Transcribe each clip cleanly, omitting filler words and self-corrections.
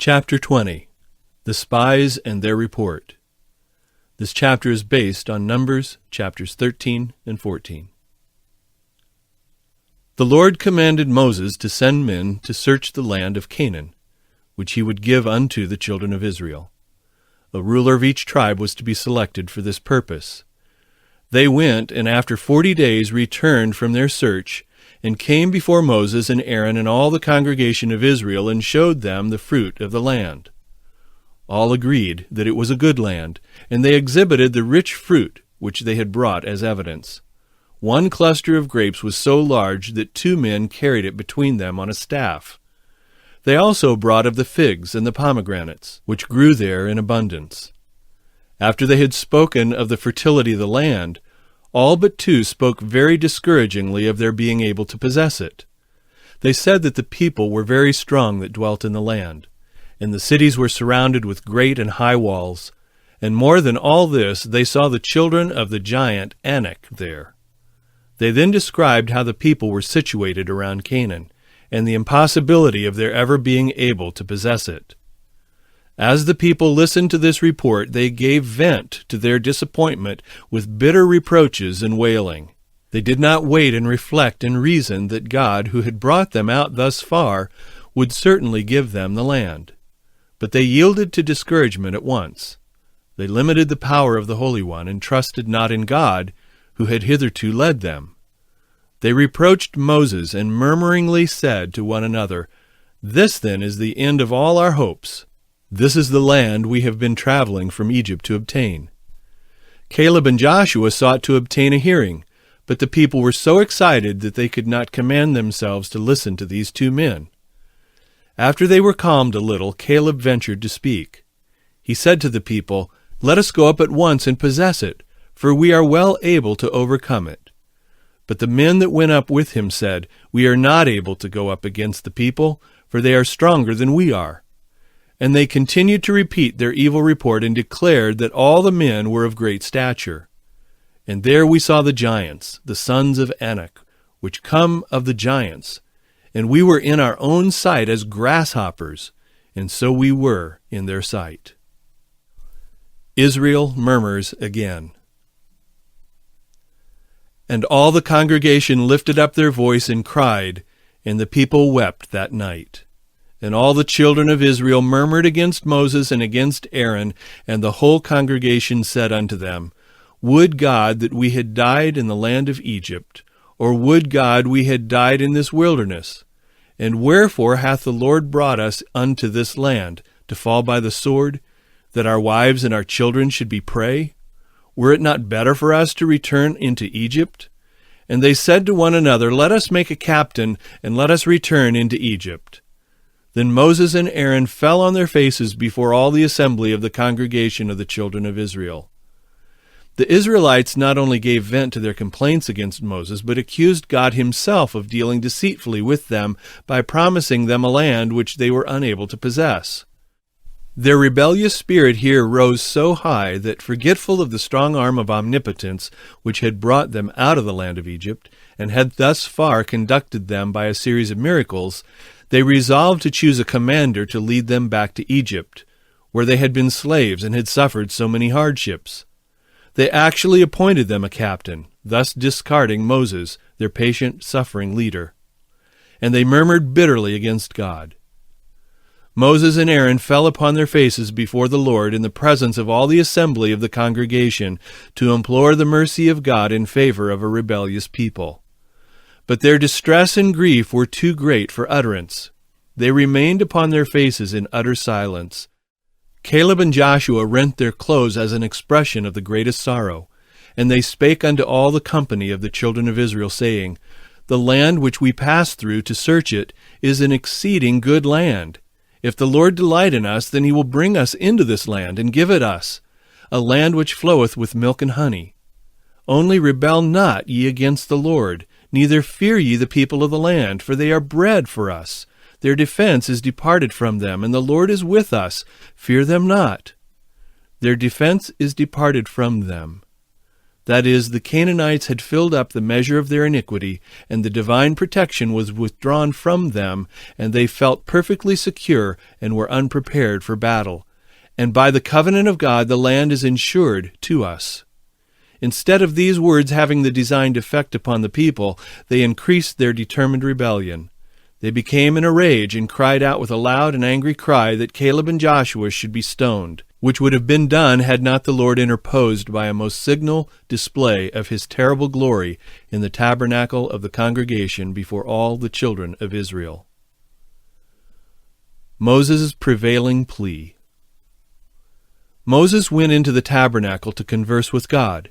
Chapter 20. The Spies and Their Report. This chapter is based on Numbers chapters 13 and 14. The Lord commanded Moses to send men to search the land of Canaan, which he would give unto the children of Israel. A ruler of each tribe was to be selected for this purpose. They went, and after 40 days returned from their search, and came before Moses and Aaron and all the congregation of Israel, and showed them the fruit of the land. All agreed that it was a good land, and they exhibited the rich fruit which they had brought as evidence. One cluster of grapes was so large that 2 men carried it between them on a staff. They also brought of the figs and the pomegranates, which grew there in abundance. After they had spoken of the fertility of the land, all but 2 spoke very discouragingly of their being able to possess it. They said that the people were very strong that dwelt in the land, and the cities were surrounded with great and high walls, and more than all this, they saw the children of the giant Anak there. They then described how the people were situated around Canaan, and the impossibility of their ever being able to possess it. As the people listened to this report, they gave vent to their disappointment with bitter reproaches and wailing. They did not wait and reflect and reason that God, who had brought them out thus far, would certainly give them the land. But they yielded to discouragement at once. They limited the power of the Holy One and trusted not in God, who had hitherto led them. They reproached Moses and murmuringly said to one another, "This then is the end of all our hopes. This is the land we have been traveling from Egypt to obtain." Caleb and Joshua sought to obtain a hearing, but the people were so excited that they could not command themselves to listen to these 2 men. After they were calmed a little, Caleb ventured to speak. He said to the people, "Let us go up at once and possess it, for we are well able to overcome it." But the men that went up with him said, "We are not able to go up against the people, for they are stronger than we are." And they continued to repeat their evil report and declared that all the men were of great stature. And there we saw the giants, the sons of Anak, which come of the giants. And we were in our own sight as grasshoppers, and so we were in their sight. Israel murmurs again. And all the congregation lifted up their voice and cried, and the people wept that night. And all the children of Israel murmured against Moses and against Aaron, and the whole congregation said unto them, "Would God that we had died in the land of Egypt, or would God we had died in this wilderness? And wherefore hath the Lord brought us unto this land, to fall by the sword, that our wives and our children should be prey? Were it not better for us to return into Egypt?" And they said to one another, "Let us make a captain, and let us return into Egypt." Then Moses and Aaron fell on their faces before all the assembly of the congregation of the children of Israel. The Israelites not only gave vent to their complaints against Moses, but accused God himself of dealing deceitfully with them by promising them a land which they were unable to possess. Their rebellious spirit here rose so high that, forgetful of the strong arm of omnipotence which had brought them out of the land of Egypt, and had thus far conducted them by a series of miracles, they resolved to choose a commander to lead them back to Egypt, where they had been slaves and had suffered so many hardships. They actually appointed them a captain, thus discarding Moses, their patient, suffering leader. And they murmured bitterly against God. Moses and Aaron fell upon their faces before the Lord in the presence of all the assembly of the congregation to implore the mercy of God in favor of a rebellious people. But their distress and grief were too great for utterance. They remained upon their faces in utter silence. Caleb and Joshua rent their clothes as an expression of the greatest sorrow. And they spake unto all the company of the children of Israel, saying, "The land which we passed through to search it is an exceeding good land. If the Lord delight in us, then he will bring us into this land, and give it us, a land which floweth with milk and honey. Only rebel not ye against the Lord, neither fear ye the people of the land, for they are bread for us. Their defense is departed from them, and the Lord is with us. Fear them not. Their defense is departed from them. That is, the Canaanites had filled up the measure of their iniquity, and the divine protection was withdrawn from them, and they felt perfectly secure and were unprepared for battle. And by the covenant of God the land is insured to us. Instead of these words having the designed effect upon the people, they increased their determined rebellion. They became in a rage and cried out with a loud and angry cry that Caleb and Joshua should be stoned, which would have been done had not the Lord interposed by a most signal display of his terrible glory in the tabernacle of the congregation before all the children of Israel. Moses' prevailing plea. Moses went into the tabernacle to converse with God.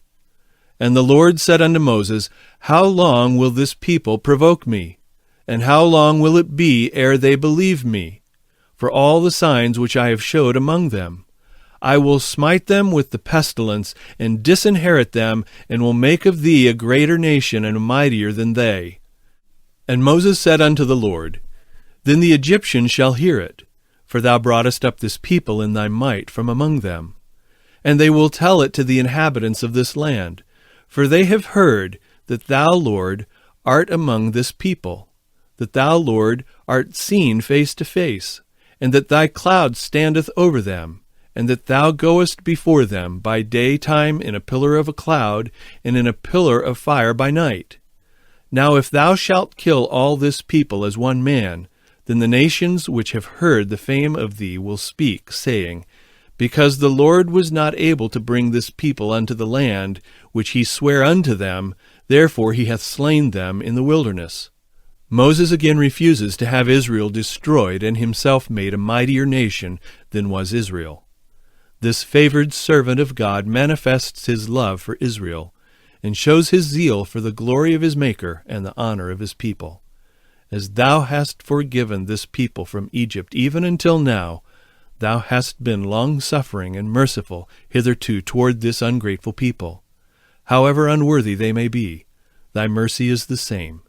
And the Lord said unto Moses, How long will this people provoke me? And how long will it be ere they believe me? For all the signs which I have showed among them. I will smite them with the pestilence, and disinherit them, and will make of thee a greater nation and mightier than they. And Moses said unto the Lord, Then the Egyptians shall hear it, for thou broughtest up this people in thy might from among them. And they will tell it to the inhabitants of this land, for they have heard that thou, Lord, art among this people, that thou, Lord, art seen face to face, and that thy cloud standeth over them, and that thou goest before them by daytime in a pillar of a cloud, and in a pillar of fire by night. Now if thou shalt kill all this people as one man, then the nations which have heard the fame of thee will speak, saying, Because the Lord was not able to bring this people unto the land which he sware unto them, therefore he hath slain them in the wilderness. Moses again refuses to have Israel destroyed and himself made a mightier nation than was Israel. This favored servant of God manifests his love for Israel, and shows his zeal for the glory of his Maker and the honor of his people. As thou hast forgiven this people from Egypt even until now, thou hast been long-suffering and merciful hitherto toward this ungrateful people. However unworthy they may be, thy mercy is the same.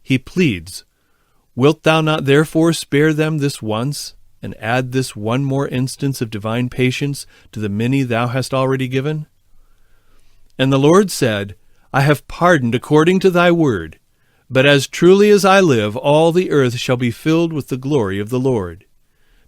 He pleads, Wilt thou not therefore spare them this once, and add this one more instance of divine patience to the many thou hast already given? And the Lord said, I have pardoned according to thy word, but as truly as I live, all the earth shall be filled with the glory of the Lord.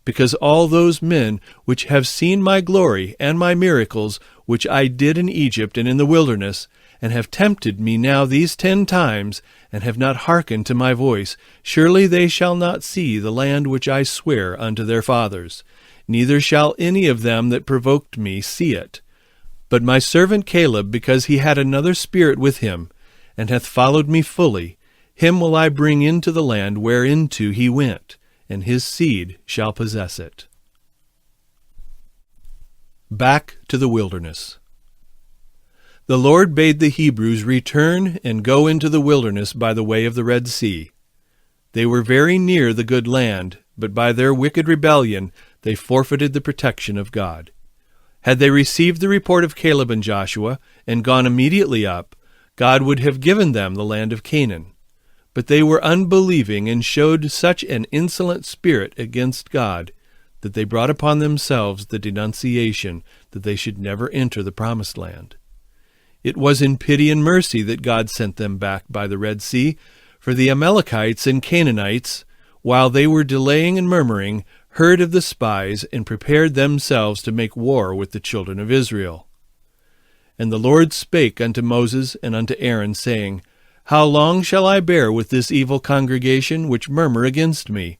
Because all those men which have seen my glory and my miracles, which I did in Egypt and in the wilderness, and have tempted me now these 10 times, and have not hearkened to my voice, surely they shall not see the land which I swear unto their fathers, neither shall any of them that provoked me see it. But my servant Caleb, because he had another spirit with him, and hath followed me fully, him will I bring into the land whereinto he went, and his seed shall possess it. Back to the wilderness. The Lord bade the Hebrews return and go into the wilderness by the way of the Red Sea. They were very near the good land, but by their wicked rebellion they forfeited the protection of God. Had they received the report of Caleb and Joshua, and gone immediately up, God would have given them the land of Canaan. But they were unbelieving and showed such an insolent spirit against God that they brought upon themselves the denunciation that they should never enter the promised land. It was in pity and mercy that God sent them back by the Red Sea, for the Amalekites and Canaanites, while they were delaying and murmuring, heard of the spies and prepared themselves to make war with the children of Israel. And the Lord spake unto Moses and unto Aaron, saying, How long shall I bear with this evil congregation which murmur against me?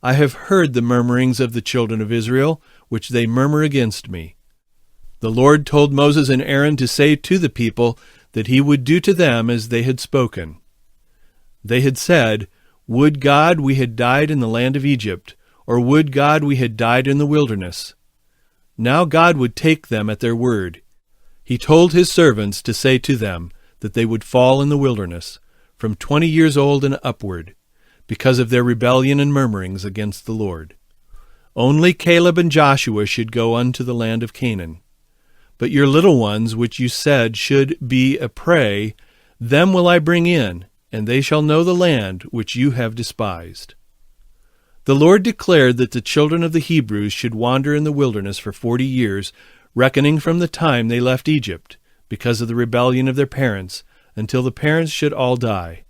I have heard the murmurings of the children of Israel, which they murmur against me. The Lord told Moses and Aaron to say to the people that he would do to them as they had spoken. They had said, Would God we had died in the land of Egypt, or would God we had died in the wilderness? Now God would take them at their word. He told his servants to say to them that they would fall in the wilderness, from 20 years old and upward, because of their rebellion and murmurings against the Lord. Only Caleb and Joshua should go unto the land of Canaan. But your little ones, which you said should be a prey, them will I bring in, and they shall know the land which you have despised. The Lord declared that the children of the Hebrews should wander in the wilderness for 40 years, reckoning from the time they left Egypt, because of the rebellion of their parents, until the parents should all die.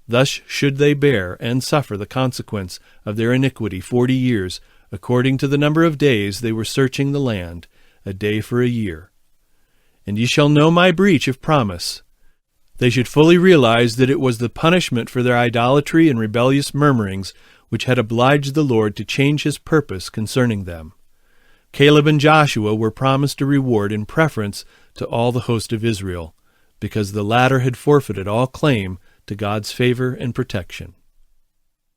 Thus should they bear and suffer the consequence of their iniquity 40 years, according to the number of days they were searching the land, a day for a year. And ye shall know my breach of promise. They should fully realize that it was the punishment for their idolatry and rebellious murmurings which had obliged the Lord to change his purpose concerning them. Caleb and Joshua were promised a reward in preference to all the host of Israel, because the latter had forfeited all claim to God's favor and protection.